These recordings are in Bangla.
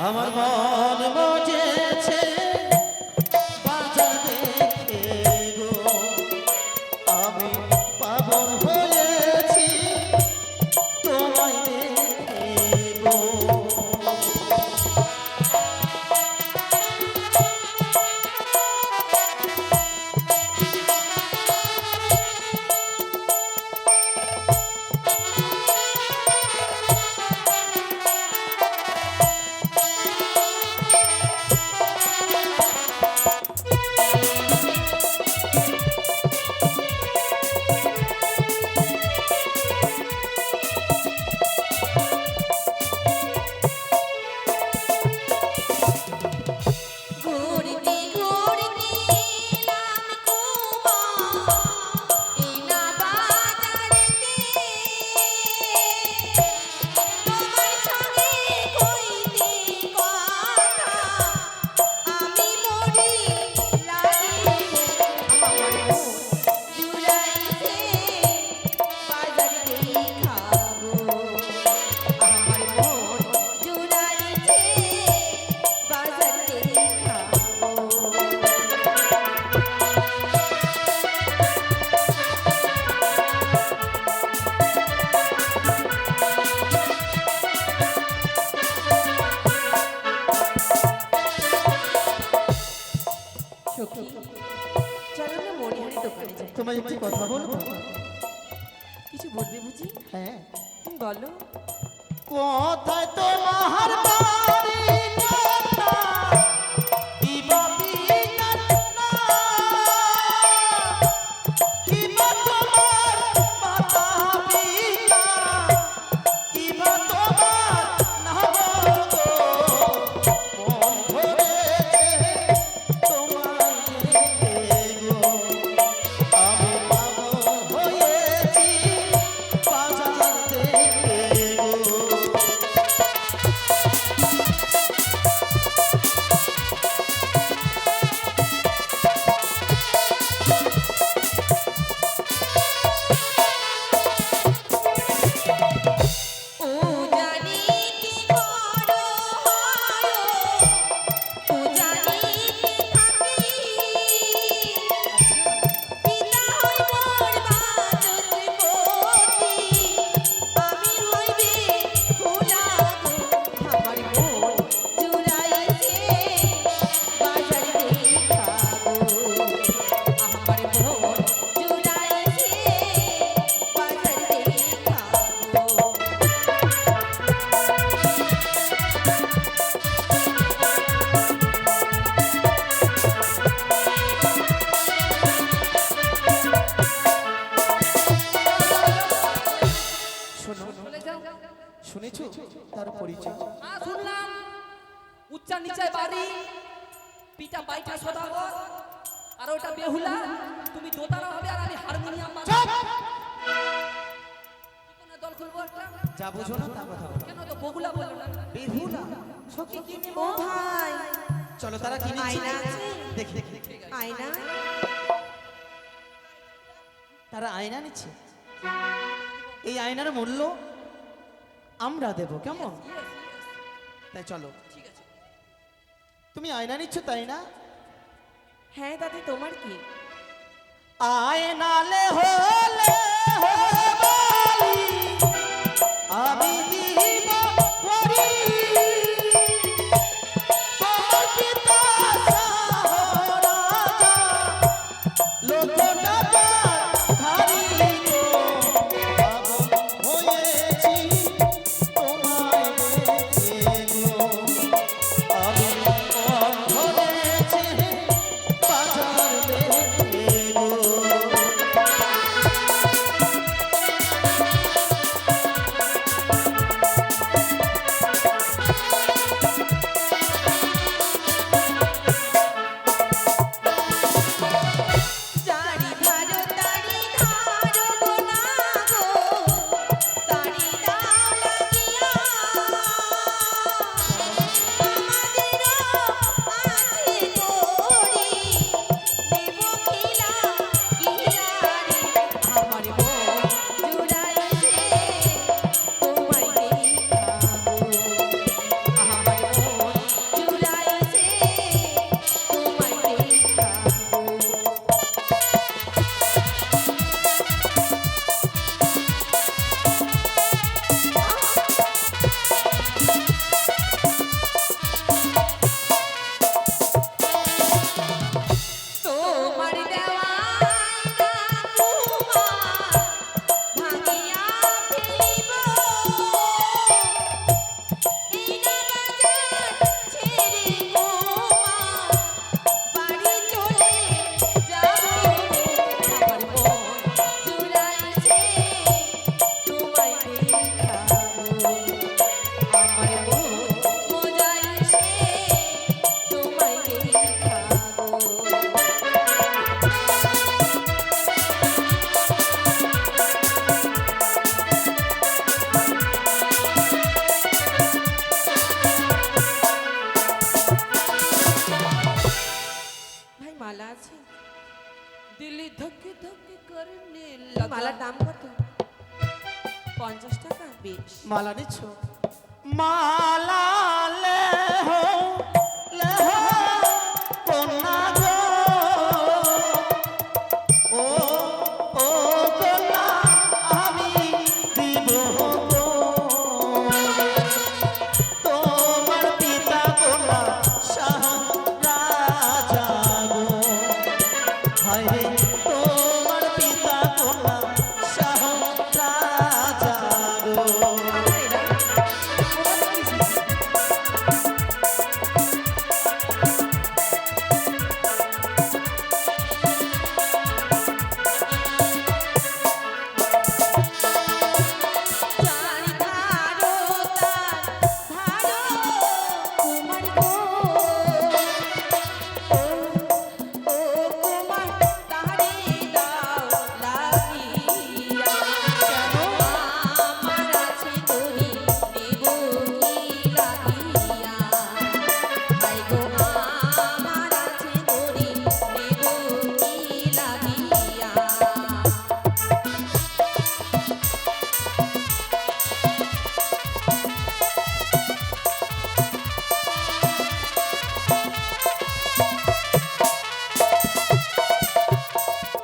আমার মন মজেছে বাজার দেখে গো, আমি পাগল হয়েছি তোমায় দেখে গো। তোমায় একটি কথা বলবো? কিছু বলবে বুঝি? হ্যাঁ বলো। কোথায় তোমার বাড়ি না, কি বাপি না, কি বা তোমার মাতা পিতা, কি বা তোমার নাম গো, মন ধরেছে তোমায় দেখে গো, আমি পাগল হয়েছি বাজার দেখে গো। শুনেছো তার পরিচয়? হ্যাঁ শুনলাম। উচ্চা নিচে বাড়ি, পিতা বাইটা সদাগর, আর ওটা বেহুলা। তুমি দোতারা হবে আর আমি হারমোনিয়াম বাজাবো। কি কোন দল খুলবো একটা? যা বুঝো না তা কথা বলো। কেন তো বগুলা বললো না? বেহুলা সখী কি নেব? ও ভাই, চলো তারা কি নিচ্ছে আয়না আছে? দেখি দেখি। আয়না? তারা আয়না নিচ্ছে। এই আয়নার মূল্য আমরা দেব, কেমন? তাই চলো। ঠিক আছে। তুমি আয়না নিচ্ছ তাই না? হ্যাঁ দাদি, তোমার কি? আয়নালে হলে বলি আমি দিব করি, তোমার পিতা শাহ রাজা লোকটা ধারি গো, পাগল হয়েছি তোমায় দেখে গো, আমি মন ধরেছে বাজার দেখে গো। বেশ মালা নিচ্ছ মালা লেহো লেহো কন্যা গো ও ও কন্যা আমি দিব গো তোমার পিতা কন্যা শাহ রাজা গো হায় রে তোমার পিতা কন্যা শাহ রাজা গো আমার এরা কোথা থেকে এসেছে? চার ধারো তার ধারো কুমার গো ও ও কুমার তাহারে দাও লাগিয়া আমার আছে তোরি দেব কি লাগিয়া হাই গো আমার আছে তোরি দেব কি লাগিয়া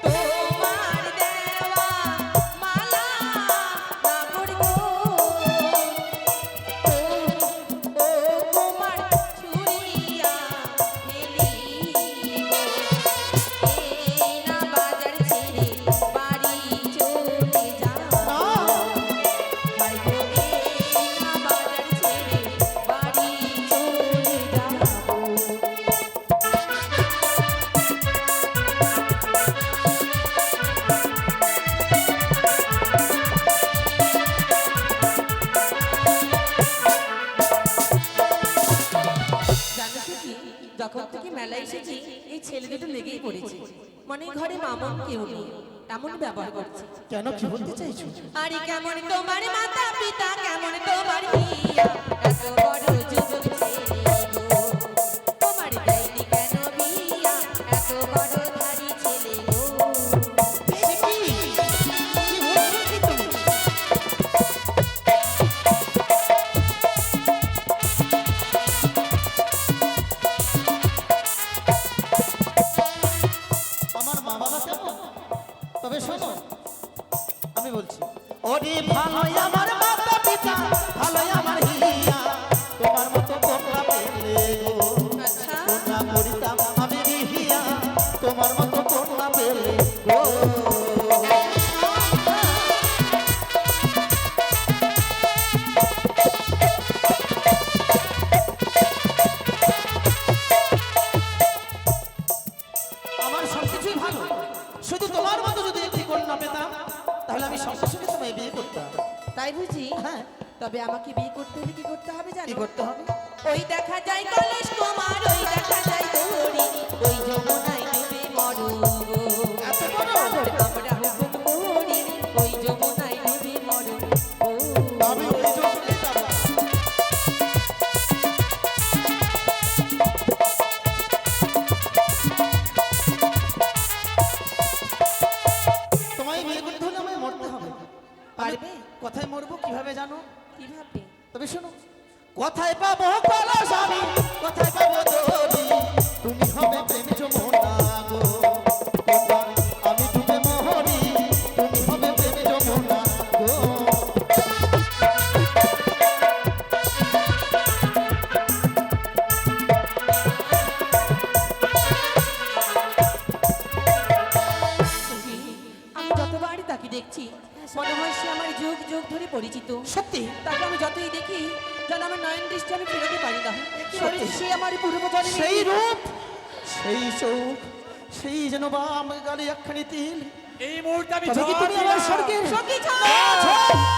তোমার দেওয়া মালা নাগর গো ও কুমার ছুরিয়া ফেলি গো এই না বাজার ছেড়ে বাড়ি চলে যাও হাই গো এই না বাজার ছেড়ে বাড়ি চলে যাও জানো কি যখন থেকে মেলা এসেছি এই ছেলে দুটো লেগেই পড়েছে মানে ঘরে মামন কেউ নেই এমন ব্যবহার করছে কেন কি বলতে চাইছো আরে কেমন তোমার মাতা পিতা কেমন তোমার বিয়া এত বড় যুবক ছেলে গো তোমার দেয়নি কেন বিয়া এত বড় ধারি ছেলে গো সে কি কি বলছো কি তুমি আমার মা বাবা কেমন তবে শোনো আমি বলছি ওরে ভালোই আমার মাতা পিতা ভালোই আমার হিয়া তোমার মতো কন্যা পেলে গো আচ্ছা কন্যা করিতাম আমি বিহিয়া তোমার মতো কন্যা পেলে গো আমার সবকিছুই ভালো শুধু তোমার মতো যদি একটি কন্যা পেতাম তাহলে আমি সঙ্গে সঙ্গে তোমায় বিয়ে করতাম তাই বুঝি হ্যাঁ তবে আমাকে বিয়ে করতে হলে কি করতে হবে কি জানো করতে হবে ওই দেখা যায় কলেশ কুমার ওই দেখা যায় দৌড়ি ওই যমুনায় ডুবে মরু এত বড় আমরা হুকুম করি ওই যমুনায় ডুবে মরু আমি ওই জন্যই যাবো তোমায় বিয়ে করতে হলে আমায় মরতে হবে পারবে? কোথায় মরবো কিভাবে জানো কিভাবে তবে শোনো কোথায় পাবো কলস আমি কোথায় পাবো দড়ি তুমি হবে প্রেম যমুনা গো কন্যা, আমি ডুবে মরি তুমি হবে প্রেম যমুনা গো আমি যতবারই তাকে দেখছি মনে হয় সে আমার যুগ যুগ ধরে পরিচিত সত্যি তাকে আমি যতই দেখি যেন আমার নয়ন দৃষ্টি আমি ফেরাতে পারি না সত্যি? সে আমার পূর্বজন্মে সেই রূপ সেই চোখ সেই যেন বাম গালে একখানি তিল এই মুহূর্তে আমি তবে কি জবাব তুমি আমার দিলাম। স্বর্গের সখী ছাড়!